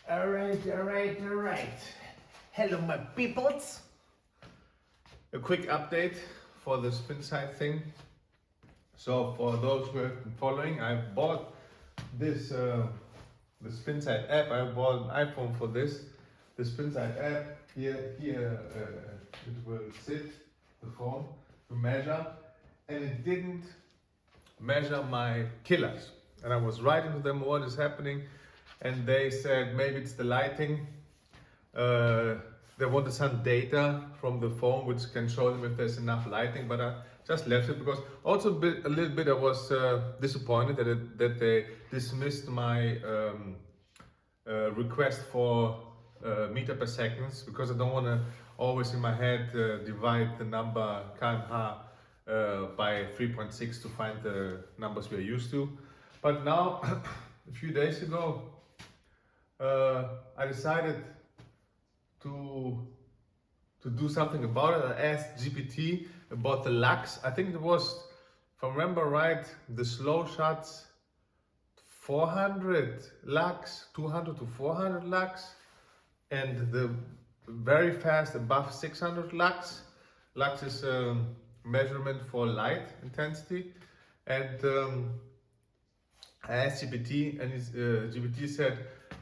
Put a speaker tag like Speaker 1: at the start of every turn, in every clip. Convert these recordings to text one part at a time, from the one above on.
Speaker 1: Alright. Hello, my peoples. A quick update for the spinsight thing. So, for those who have been following, I bought this the spinsight app. I bought an iPhone for this. The spinsight app here it will sit the phone to measure, and it didn't measure my killers. And I was writing to them what is happening, and they said maybe it's the lighting. They wanted some data from the phone which can show them if there's enough lighting, but I just left it because also a little bit I was disappointed that they dismissed my request for meter per seconds, because I don't want to always in my head divide the number kmh by 3.6 to find the numbers we are used to. But now, a few days ago, I decided to do something about it. I asked GPT about the lux. I think it was, if I remember right, the slow shots 400 lux, 200 to 400 lux, and the very fast above 600 lux. Lux is a measurement for light intensity, and I asked GPT, and GPT said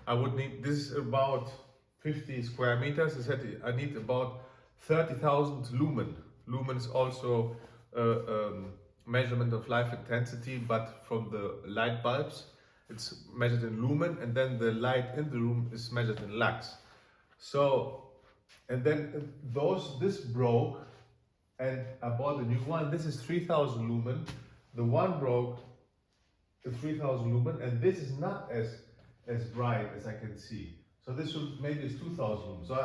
Speaker 1: I would need, this is about 50 square meters. He said I need about 30,000 lumen. Lumen is also a measurement of light intensity, but from the light bulbs. It's measured in lumen, and then the light in the room is measured in lux. So, and then this broke, and I bought a new one. This is 3,000 lumen. The one broke, the 3,000 lumen, and this is not as bright as I can see. So this should, maybe it's 2,000 lumen. So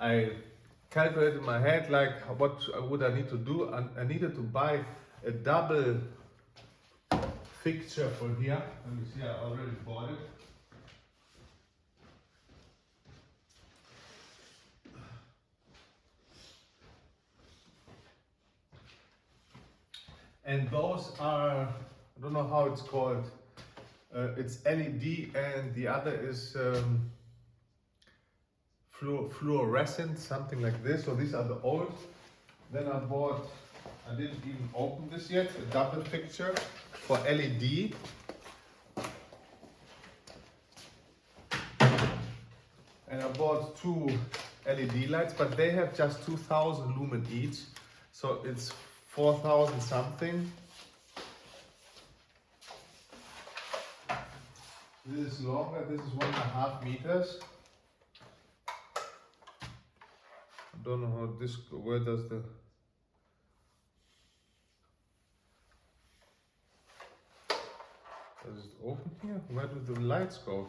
Speaker 1: I calculated in my head like what would I need to do. I needed to buy a double fixture for here. Let me see, I already bought it. And those are, I don't know how it's called. It's LED, and the other is fluorescent, something like this. So these are the old. Then I bought, I didn't even open this yet, a double fixture for LED. And I bought two LED lights, but they have just 2,000 lumen each. So it's 4,000 something. This is longer, this is 1.5 meters. I don't know how this, where does the, does it open here? Where do the lights go?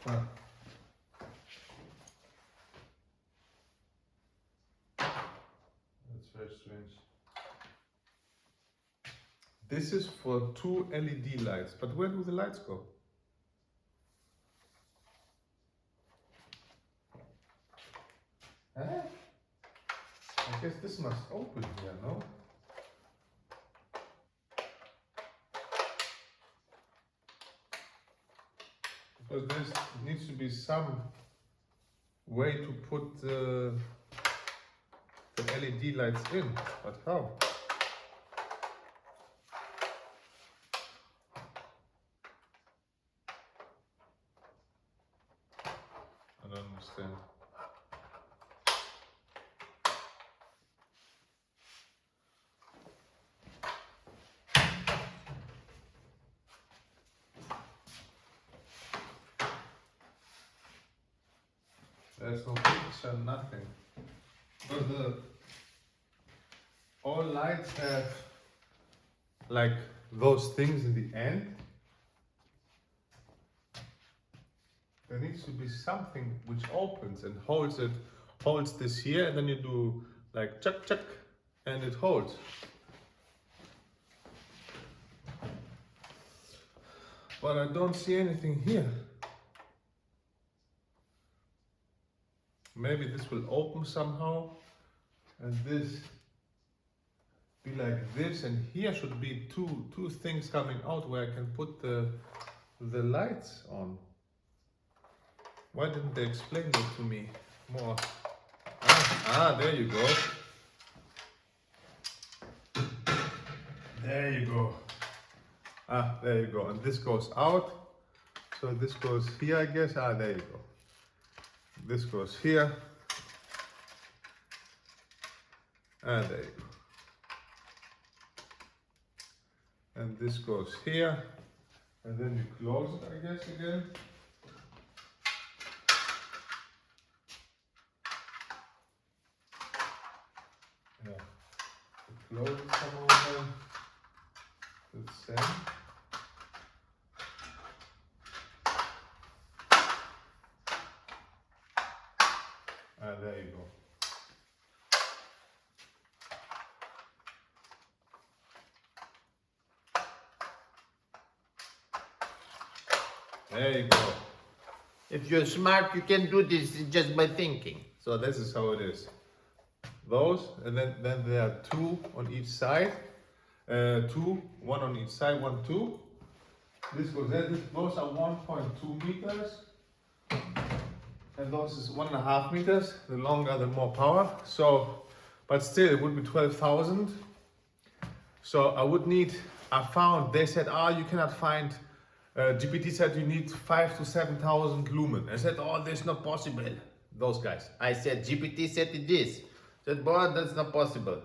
Speaker 1: Huh. That's very strange. This is for two LED lights, but where do the lights go? Huh? I guess this must open here, no? Because there needs to be some way to put the LED lights in, but how? I don't understand. There's no picture, nothing. But all lights have like those things in the end. There needs to be something which opens and holds it, holds this here, and then you do like chuck chuck, and it holds. But I don't see anything here. Maybe this will open somehow, and this be like this, and here should be two things coming out where I can put the the lights on? Why didn't they explain it to me more? There you go. There you go. There you go. And this goes out. So this goes here, I guess. There you go. This goes here. And there you go. And this goes here. And then you close it, I guess, again. Yeah. Close it somehow. The same. There you go. There you go.
Speaker 2: If you're smart, you can do this just by thinking.
Speaker 1: So this is how it is. Those, and then there are two on each side. One on each side, 1, 2. This goes there. Those are 1.2 meters. And those is 1.5 meters. The longer, the more power. So, but still, it would be 12,000. So I would need, they said, you cannot find, GPT said you need 5 to 7,000 lumen. I said, that's not possible. Those guys.
Speaker 2: I said, GPT said it is. I said, boy, that's not possible.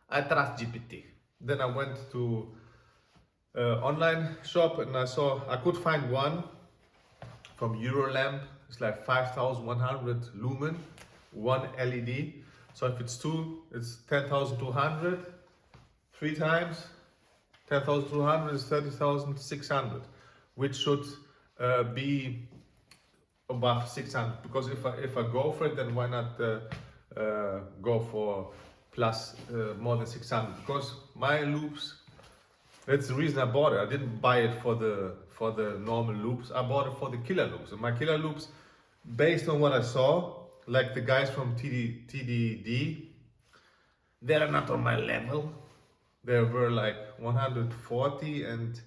Speaker 2: I trust GPT.
Speaker 1: Then I went to online shop and I could find one from Eurolamp. It's like 5,100 lumen, one LED. So if it's two, it's 10,200. 3 times 10,200 is 30,600, which should be above 600. Because if I go for it, then why not go for plus more than 600? Because my loops, that's the reason I bought it. I didn't buy it for the normal loops. I bought it for the killer loops. And my killer loops, based on what I saw, like the guys from TDD, they're not on my level. They were like 140 and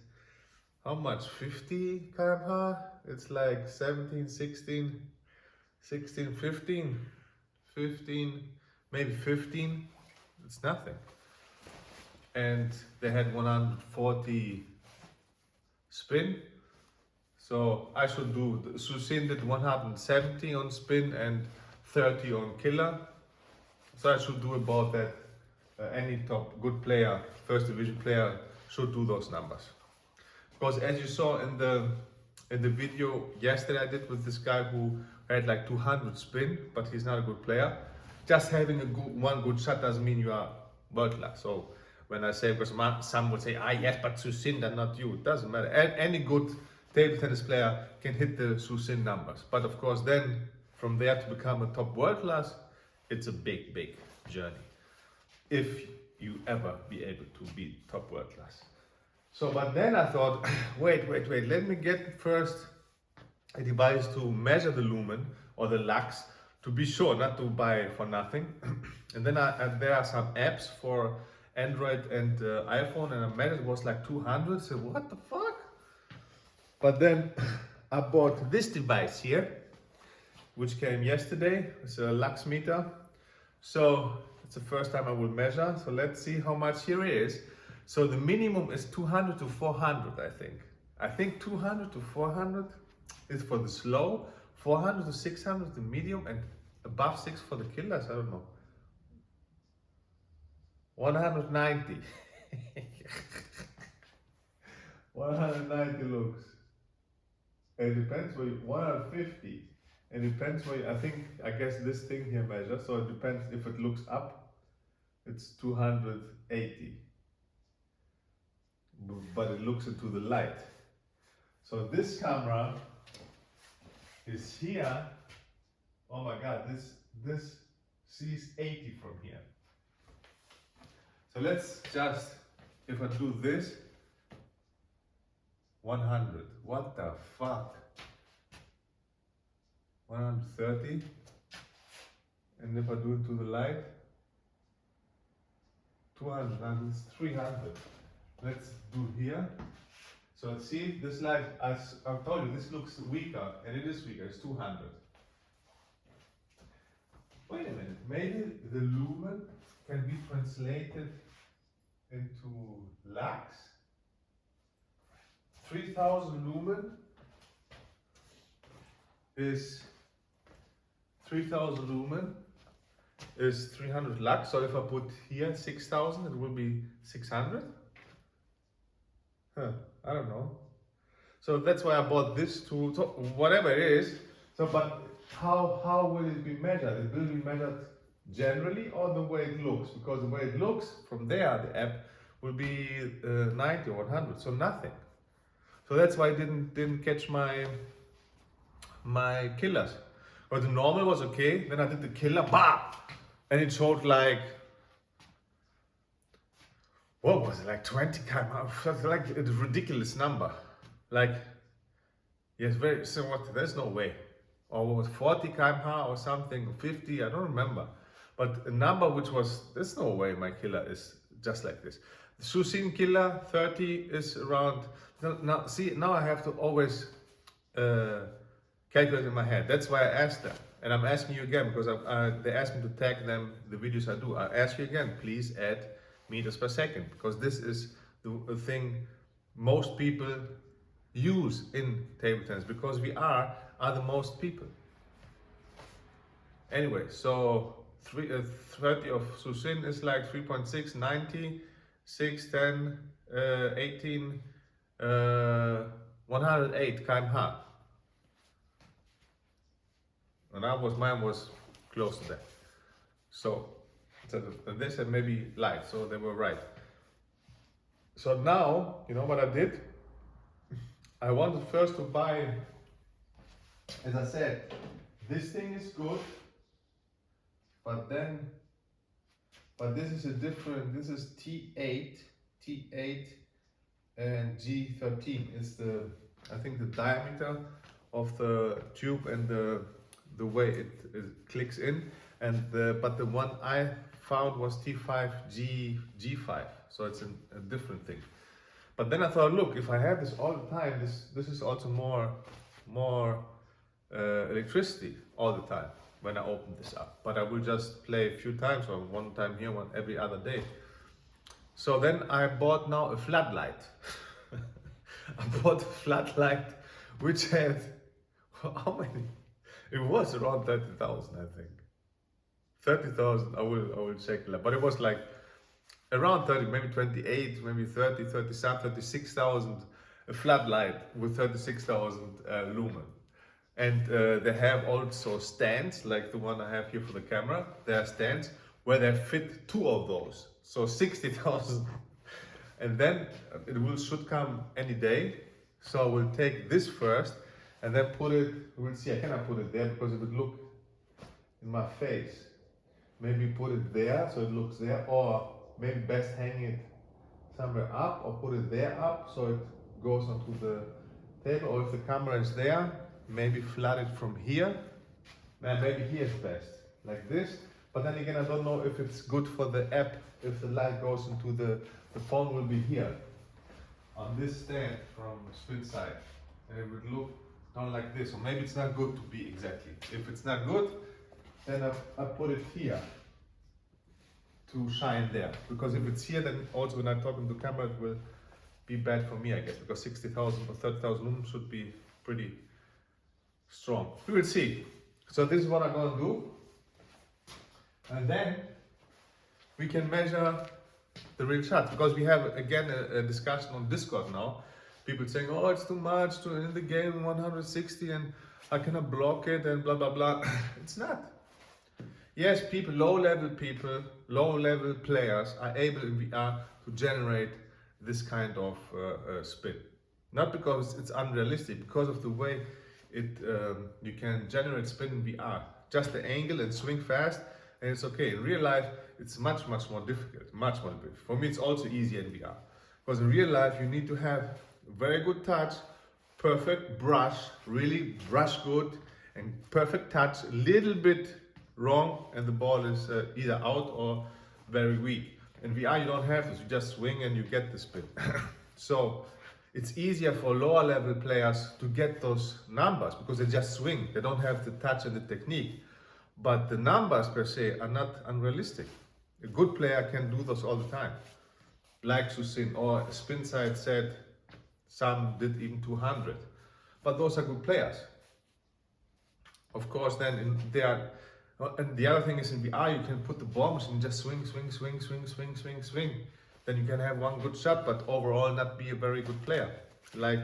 Speaker 1: how much? 50 kmh? It's like 17, 16, 16, 15, 15, maybe 15. It's nothing. And they had 140 spin. So I should do, Susin did 170 on spin and 30 on killer. So I should do about that. Any top good player, first division player, should do those numbers. Because as you saw in the video yesterday I did with this guy who had like 200 spin, but he's not a good player. Just having one good shot doesn't mean you are world class. So when I say, because some would say, yes, but Susin, they're not you. It doesn't matter. Any good table tennis player can hit the Susin numbers. But of course, then from there to become a top world class, it's a big, big journey. If you ever be able to beat top world class. So, but then I thought, wait, let me get first a device to measure the lumen or the lux, to be sure, not to buy for nothing. And then there are some apps for Android and iPhone, and I measured it was like 200. So what the fuck? But then I bought this device here, which came yesterday. It's a lux meter. So it's the first time I will measure. So let's see how much here is. So the minimum is 200 to 400, I think. I think 200 to 400 is for the slow, 400 to 600 the medium, and above 6 for the killers. I don't know. 190. 190 looks. It depends where 150. It depends where I guess this thing here measures. So it depends if it looks up, it's 280. But it looks into the light. So this camera is here. Oh my God, this sees 80 from here. So let's just, if I do this, 100. What the fuck? 130. And if I do it to the light, 200. And it's 300. Let's do here. So see, this light, as I told you, this looks weaker, and it is weaker, it's 200. Wait a minute, maybe the lumen can be translated into lux. 3000 lumen is 3000 lumen is 300 lux. So if I put here 6000, it will be 600. I don't know. So that's why I bought this tool. So whatever it is. So, but how will it be measured? It will be measured generally or the way it looks? Because the way it looks from there, the app will be 90 or 100. So nothing. So that's why I didn't catch my killers. But the normal was okay. Then I did the killer, bah! And it showed like, what was it, like 20 km? Like a ridiculous number. Like, yes, very, so what, there's no way. Or what was 40 km/h or something, 50, I don't remember. But a number which was, there's no way my killer is just like this. The Susin killer 30 is around, now see, now I have to always calculate in my head. That's why I asked them. And I'm asking you again, because they asked me to tag them the videos I do. I ask you again, please add meters per second, because this is the thing most people use in table tennis, because we are the most people. Anyway, so 30 of Susin is like 3.6, 90, 6, 10, 18, 108 km/h. And mine was close to that. So they said maybe light, so they were right. So now, you know what I did? I wanted first to buy, as I said, this thing is good, but this is a different, this is T8 and G13 is I think the diameter of the tube and the way it clicks in, and but the one I found was T5 G5, so it's a different thing. But then I thought, look, if I have this all the time, this is also more electricity all the time when I open this up. But I will just play a few times, or one time here, one every other day. So then I bought now a floodlight. I bought a floodlight which had, how many? It was around 30,000, I think. 30,000, I will check that. But it was like around 30, maybe 28, maybe 30, 36,000, a floodlight with 36,000 lumen. And they have also stands, like the one I have here for the camera. There are stands where they fit 2 of those, so 60,000. And then it should come any day. So I will take this first and then put it, we'll see, I cannot put it there because it would look in my face. Maybe put it there so it looks there, or maybe best hang it somewhere up, or put it there up so it goes onto the table. Or if the camera is there, maybe flood it from here. And maybe here is best, like this. But then again, I don't know if it's good for the app, if the light goes into the phone will be here on this stand from spinsight, and it would look not like this. Or maybe it's not good to be exactly. If it's not good, then I put it here to shine there. Because if it's here, then also when I'm talking to camera, it will be bad for me, I guess, because 60,000 or 30,000 lumens should be pretty strong. We will see. So this is what I'm going to do. And then we can measure the real shots, because we have again a discussion on Discord now. People saying, oh, it's too much to in the game 160 and I cannot block it and blah blah blah. It's not. Yes, low level players are able in VR to generate this kind of spin. Not because it's unrealistic, because of the way you can generate spin in VR. Just the angle and swing fast, and it's okay. In real life, it's much more difficult. Much more difficult. For me, it's also easier in VR, because in real life you need to have very good touch, perfect brush, really brush good, and perfect touch. A little bit wrong, and the ball is either out or very weak. In VR, you don't have this. You just swing and you get the spin. So it's easier for lower level players to get those numbers because they just swing. They don't have the touch and the technique. But the numbers per se are not unrealistic. A good player can do those all the time. Like Susin or spinsight said, some did even 200. But those are good players. Of course, then and the other thing is in VR you can put the bombs and just swing. Then you can have one good shot, but overall not be a very good player. Like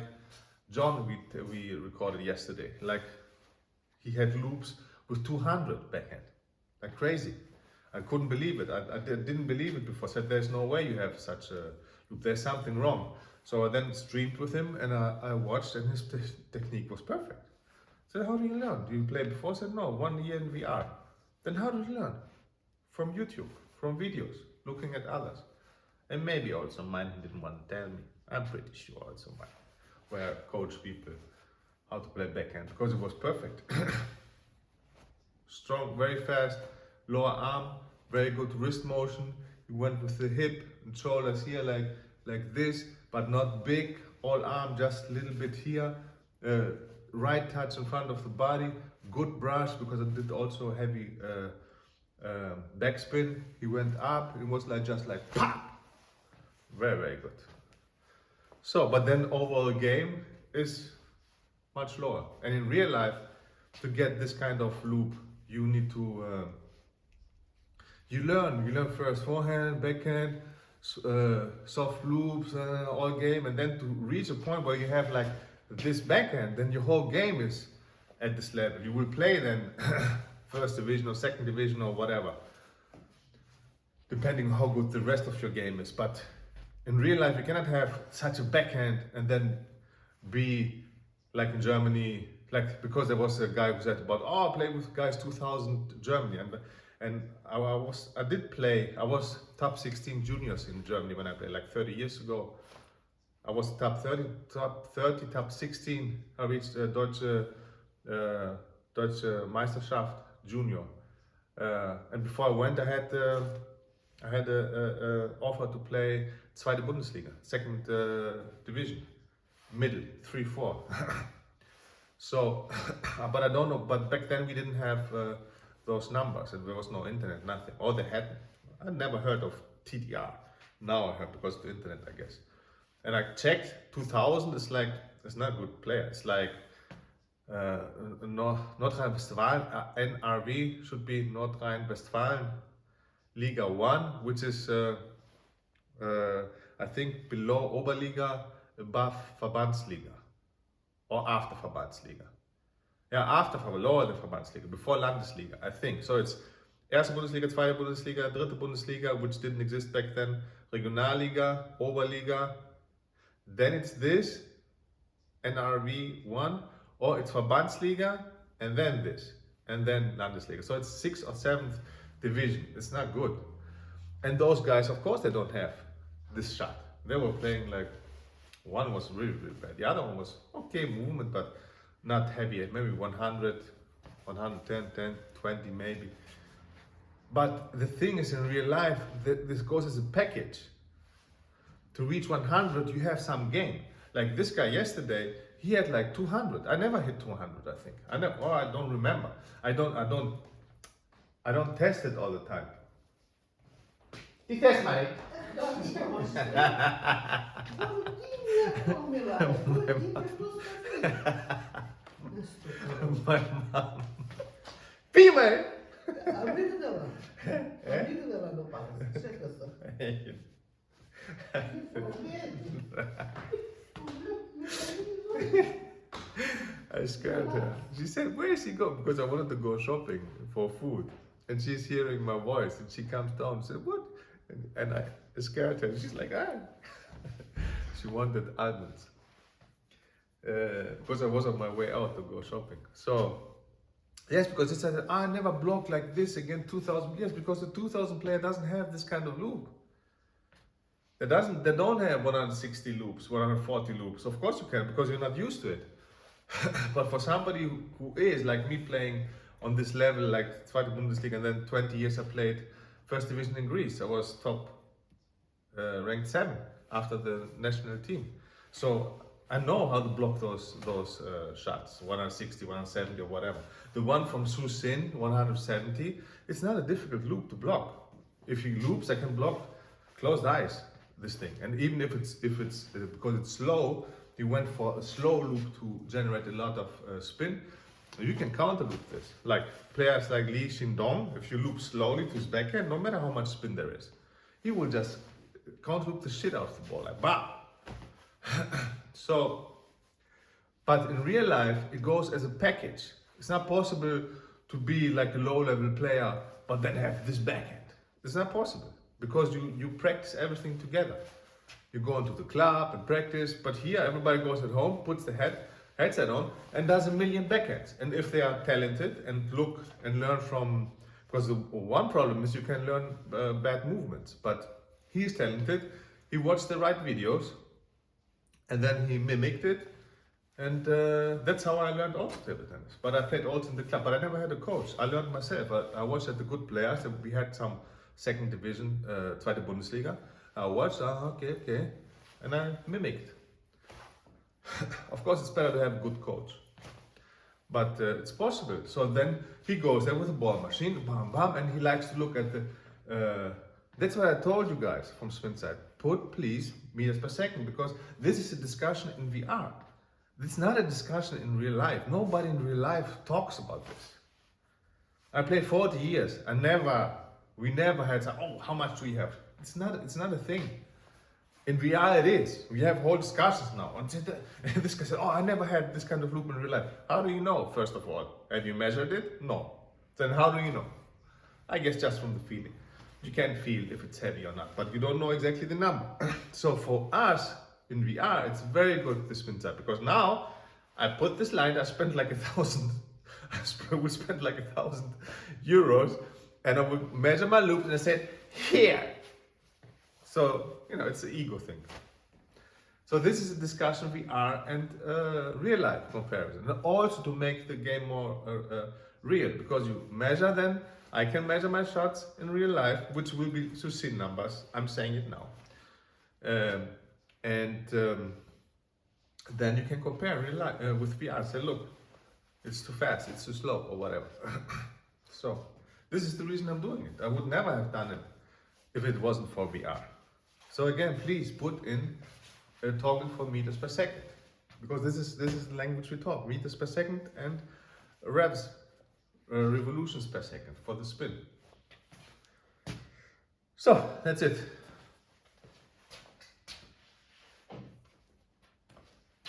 Speaker 1: John, we recorded yesterday. Like he had loops with 200 backhand, like crazy. I couldn't believe it. I didn't believe it before. I said there's no way you have such a loop. There's something wrong. So I then streamed with him and I watched, and his technique was perfect. I said, how do you learn? Do you play before? I said, no, 1 year in VR. Then how do you learn? From YouTube, from videos, looking at others. And maybe also mine didn't want to tell me. I'm pretty sure also mine, where I coach people how to play backhand, because it was perfect. Strong, very fast, lower arm, very good wrist motion. You went with the hip and shoulders here like this, but not big. All arm, just a little bit here. Right touch in front of the body. Good brush, because I did also heavy backspin. He went up. It was like just like pop. Very good. So, but then overall game is much lower. And in real life, to get this kind of loop, you need to you learn first forehand, backhand, soft loops, all game, and then to reach a point where you have like this backhand, then your whole game is at this level. You will play then first division or second division or whatever, depending how good the rest of your game is. But in real life, you cannot have such a backhand and then be like in Germany, like, because there was a guy who said about, oh, I play with guys 2000 Germany, and I was top 16 juniors in Germany when I played, like 30 years ago. I was top 30, top 16. I reached Deutsche Meisterschaft Junior. And before I went, I had a offer to play Zweite Bundesliga, second division, middle, 3-4. So, but I don't know. But back then we didn't have those numbers, and there was no internet, nothing. Or they had. I never heard of TTR. Now I heard because of the internet, I guess. And I checked. 2000 is like, it's not a good player. It's like Nordrhein-Westfalen. NRW should be Nordrhein-Westfalen Liga 1, which is I think below Oberliga, above Verbandsliga, or after Verbandsliga. Yeah, after lower than Verbandsliga, before Landesliga, I think. So it's Erste Bundesliga, Zweite Bundesliga, Dritte Bundesliga, which didn't exist back then, Regionalliga, Oberliga. Then it's this, NRW 1, or it's Verbandsliga, and then this, and then Landesliga. So it's 6th or 7th division. It's not good. And those guys, of course, they don't have this shot. They were playing like, one was really bad. The other one was okay movement, but not heavy. Maybe 100, 110, 10, 20 maybe. But the thing is, in real life, this goes as a package. To reach 100, you have some game. Like this guy yesterday, he had like 200. I never hit 200, I think. I don't remember. I don't test it all the time.
Speaker 2: Die test mij.
Speaker 1: My mom.
Speaker 2: Pime!
Speaker 3: Abrite dela no passo. Chega só.
Speaker 1: I scared her. She said, where is he going? Because I wanted to go shopping for food. And she's hearing my voice and she comes down and said, what? And I scared her. She's like, ah. She wanted almonds. Because I was on my way out to go shopping. So, yes, because they said, I never blocked like this again 2000 years, because the 2000 player doesn't have this kind of loop. They don't have 160 loops, 140 loops. Of course you can, because you're not used to it. But for somebody who is like me, playing on this level, like Zweite Bundesliga, and then 20 years I played first division in Greece. I was top ranked 7 after the national team. So I know how to block those shots, 160, 170 or whatever. The one from Su Sin, 170, it's not a difficult loop to block. If he loops, I can block closed eyes, this thing. And even if it's because it's slow, he went for a slow loop to generate a lot of spin. You can counter loop this. Like players like Lee Shindong, if you loop slowly to his backhand, no matter how much spin there is, he will just counter loop the shit out of the ball, like bah. So, but in real life, it goes as a package. It's not possible to be like a low-level player, but then have this backhand. It's not possible because you practice everything together. You go into the club and practice, but here everybody goes at home, puts the headset on, and does a million backhands. And if they are talented and look and learn from, because the one problem is you can learn bad movements, but he's talented. He watched the right videos, and then he mimicked it, and that's how I learned also table tennis. But I played also in the club, but I never had a coach. I learned myself. I watched at the good players. We had some second division, Zweite Bundesliga. I watched, okay, and I mimicked. Of course, it's better to have a good coach, but it's possible. So then he goes there with a ball machine, bam, bam, and he likes to look at the. That's what I told you guys from spinsight. Put please meters per second, because this is a discussion in VR. It's not a discussion in real life. Nobody in real life talks about this. I played 40 years. We never had, oh, how much do we have? It's not a thing. In VR it is. We have whole discussions now. And this guy said, oh, I never had this kind of loop in real life. How do you know, first of all? Have you measured it? No. Then how do you know? I guess just from the feeling. You can feel if it's heavy or not, but you don't know exactly the number. So for us in VR, it's very good, this spinsight, because now I put this line, I spent like 1,000, we spent like 1,000 euros, and I would measure my loop and I said, here. So, it's an ego thing. So this is a discussion VR and real life comparison, and also to make the game more real, because you measure them. I can measure my shots in real life, which will be Su Sin numbers. I'm saying it now. Then you can compare real life with VR. Say, look, it's too fast, it's too slow, or whatever. So this is the reason I'm doing it. I would never have done it if it wasn't for VR. So again, please put in talking for meters per second, because this is the language we talk: meters per second and revs. Revolutions per second for the spin. So that's it.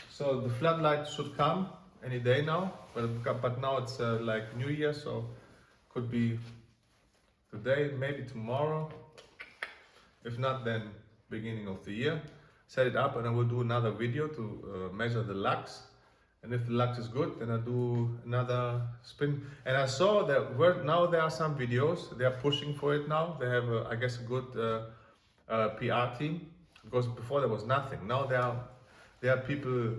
Speaker 1: So the floodlight should come any day now, but now it's like New Year, so could be today, maybe tomorrow. If not, then beginning of the year. Set it up, and I will do another video to measure the lux. And if the lux is good, then I do another spin. And I saw that now there are some videos, they are pushing for it now. They have, I guess, a good PR team, because before there was nothing. Now there are people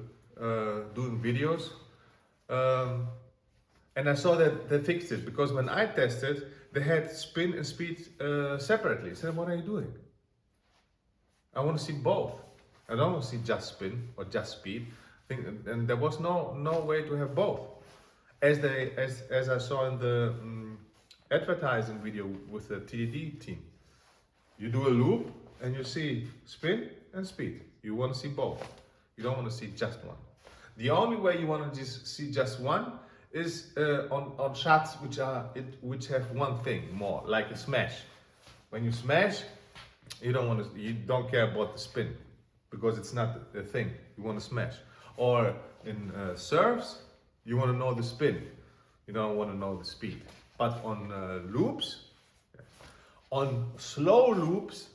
Speaker 1: doing videos. And I saw that they fixed it, because when I tested, they had spin and speed separately. I said, what are you doing? I want to see both. I don't want to see just spin or just speed. And there was no way to have both, as I saw in the advertising video with the TDD team. You do a loop and you see spin and speed. You want to see both. You don't want to see just one. The only way you want to just see just one is on shots which have one thing more, like a smash. When you smash, you don't care about the spin, because it's not the thing. You want to smash. Or in serves, you want to know the spin. You don't want to know the speed. But on loops, on slow loops,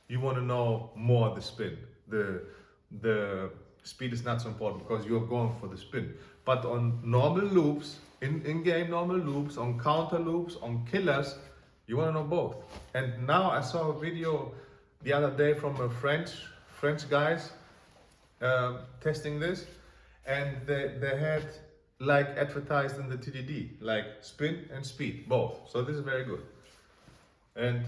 Speaker 1: you want to know more the spin. The speed is not so important, because you're going for the spin. But on normal loops, in-game normal loops, on counter loops, on killers, you want to know both. And now I saw a video the other day from a French guys testing this, and they had like advertised in the TDD, like spin and speed, both. So this is very good. And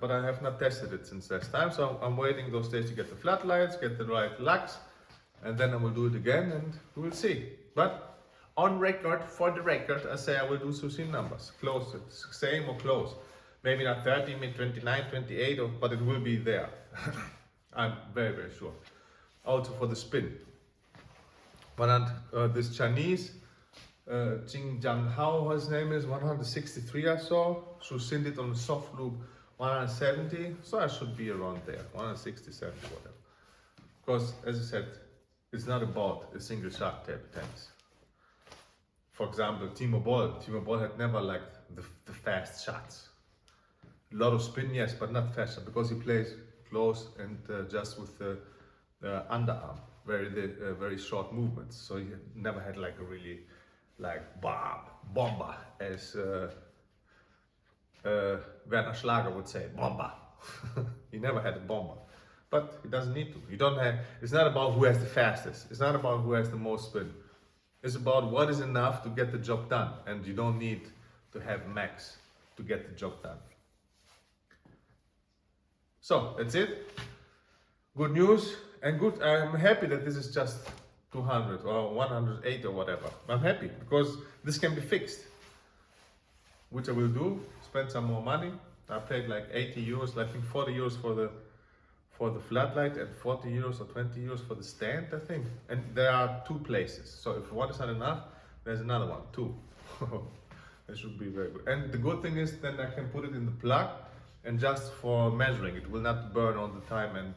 Speaker 1: but I have not tested it since last time, so I'm waiting those days to get the floodlights, get the right lux, and then I will do it again, and we will see. But on record, for the record, I say I will do Susin numbers, close, same or close. Maybe not 30, maybe 29, 28, but it will be there. I'm very, very sure. Also for the spin. This Chinese, Jing Jiang Hao, his name is 163 I saw. Susin it on the soft loop 170, so I should be around there, 160, 70, whatever. Because, as I said, it's not about a single shot table tennis. For example, Timo Boll had never liked the fast shots. A lot of spin, yes, but not fast shot, because he plays close and just with the underarm, very short movements. So he never had like a really like bomber, as Werner Schlager would say, bomber. He never had a bomber, but he doesn't need to. You don't have. It's not about who has the fastest. It's not about who has the most spin. It's about what is enough to get the job done, and you don't need to have max to get the job done. So that's it. Good news and good. I'm happy that this is just 200 or 108 or whatever. I'm happy because this can be fixed, which I will do. Spend some more money. I paid like 80 euros, I think 40 euros for the floodlight and 40 euros or 20 euros for the stand, I think. And there are two places. So if one is not enough, there's another one, two. It should be very good. And the good thing is then I can put it in the plug and just for measuring, it will not burn all the time and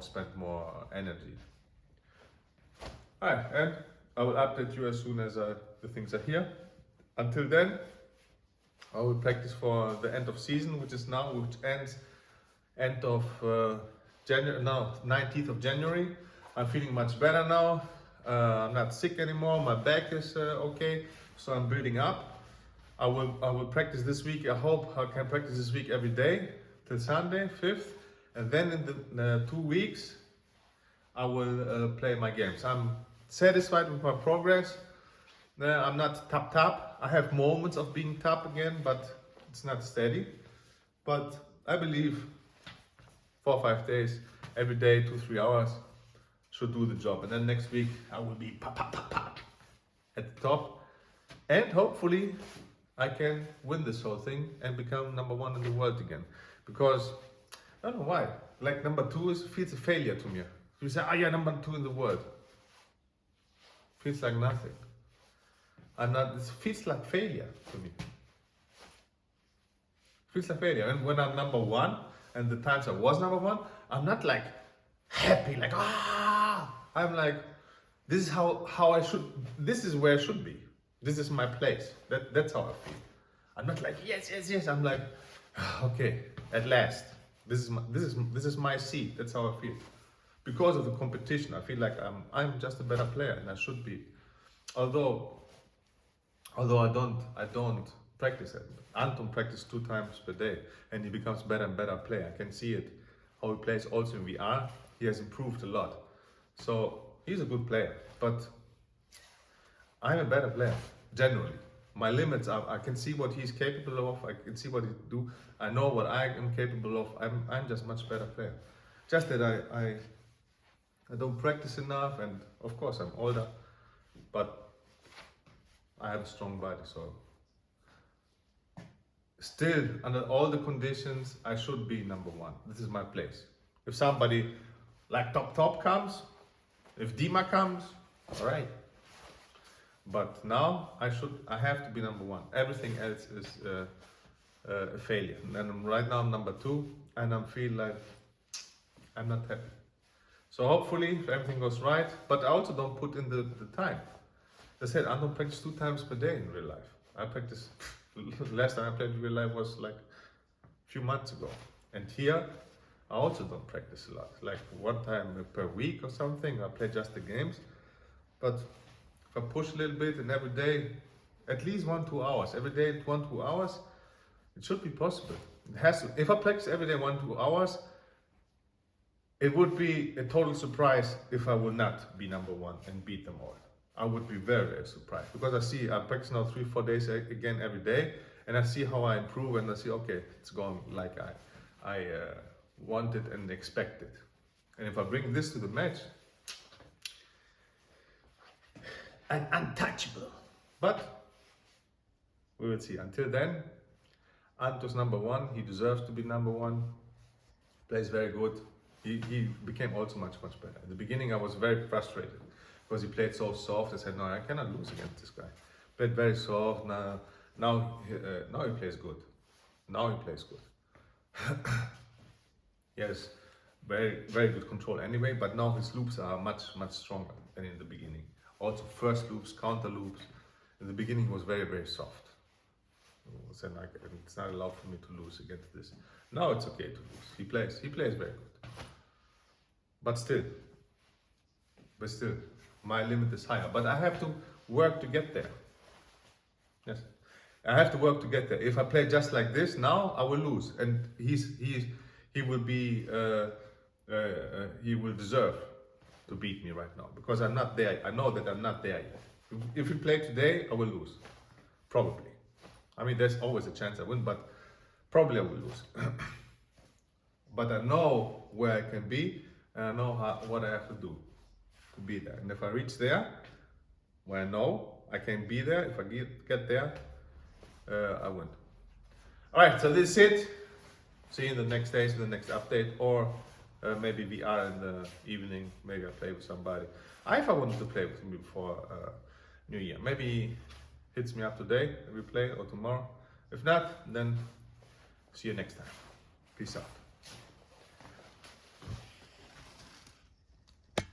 Speaker 1: spend more energy. Alright, and I will update you as soon as the things are here. Until then, I will practice for the end of season, which is now, which ends end of January, no, 19th of January. I'm feeling much better now. I'm not sick anymore. My back is okay, so I'm building up. I will practice this week. I hope I can practice this week every day till Sunday, 5th, and then in the 2 weeks I will play my games. I'm satisfied with my progress. I'm not top. I have moments of being top again, but it's not steady. But I believe 4 or 5 days, every day, 2-3 hours should do the job. And then next week I will be at the top. And hopefully I can win this whole thing and become number 1 in the world again. Because I don't know why. Like number 2 feels a failure to me. You say, oh yeah, number 2 in the world. Feels like nothing. It feels like failure to me. Feels like failure. And when I'm number 1, and the times I was number 1, I'm not like happy, like I'm like, this is how I should. This is where I should be. This is my place. That's how I feel. I'm not like yes. I'm like, okay, at last. This is my seat. That's how I feel. Because of the competition, I feel like I'm just a better player, and I should be. Although I don't practice it. Anton practices 2 times per day and he becomes better and better player. I can see it, how he plays also in VR. He has improved a lot. So he's a good player, but I'm a better player, generally. My limits are, I can see what he's capable of, I can see what he do. I know what I am capable of. I'm just much better player. Just that I don't practice enough, and of course I'm older, but I have a strong body, so still under all the conditions I should be number 1. This is my place. If somebody like top comes, if Dima comes, all right. But now I have to be number 1. Everything else is a failure. And right now I'm number 2, and I feel like I'm not happy. So hopefully if everything goes right, but I also don't put in the time. As I said, I don't practice 2 times per day in real life. I practice, last time I played in real life was like a few months ago. And here, I also don't practice a lot. Like 1 time per week or something, I play just the games. But if I push a little bit and every day, at least 1-2 hours, every day 1-2 hours, it should be possible. It has to. If I practice every day 1-2 hours, it would be a total surprise if I will not be number 1 and beat them all. I would be very, very surprised because I practice now 3-4 days again every day, and I see how I improve, and I see, okay, it's going like I wanted and expected. And if I bring this to the match,
Speaker 2: I'm untouchable.
Speaker 1: but we will see. Until then, Anto's number one. He deserves to be number one. Plays very good. He became also much better. At the beginning, I was very frustrated because he played so soft. I said, no, I cannot lose against this guy. Played very soft. Now he plays good. Now he plays good. Yes, very good control anyway. But now his loops are much stronger than in the beginning. Also, first loops, counter loops. In the beginning, was very soft. So it's not allowed for me to lose against this. Now it's okay to lose. He plays very good. But still, my limit is higher. But I have to work to get there. Yes, I have to work to get there. If I play just like this now, I will lose, and he will be he will deserve to beat me right now because I'm not there. I know that I'm not there yet. If we play today, I will lose, probably. I mean, there's always a chance I win, but probably I will lose. But I know where I can be, and I know what I have to do to be there. And if I reach there, where I know I can be there, if I get there, I win. All right, so this is it. See you in the next days, in the next update, or maybe VR in the evening. Maybe I play with somebody. If I wanted to play with him before New Year, maybe hits me up today and we play, or tomorrow. If not, then see you next time. Peace out.